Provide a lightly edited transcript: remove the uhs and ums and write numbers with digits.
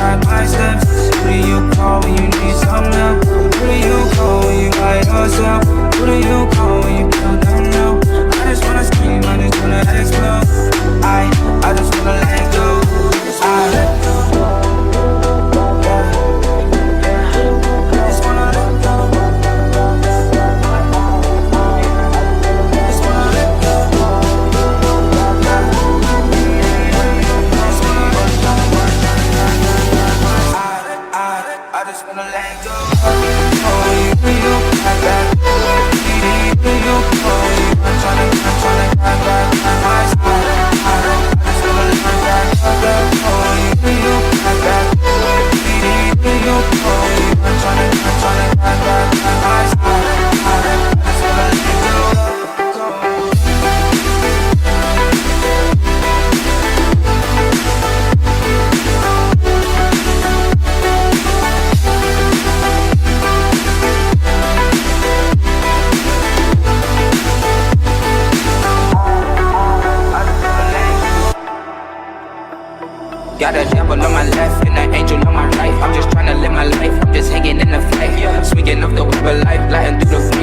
guide my steps. Who do you call when you need some help? Who do you call when you by yourself? Who do you call when you feel down low? I just wanna scream, I just wanna explode. I just wanna let go. I let go. Got a devil on my left and an angel on my right. I'm just trying to live my life, I'm just hanging in the fight. Swinging off the web of life, gliding through the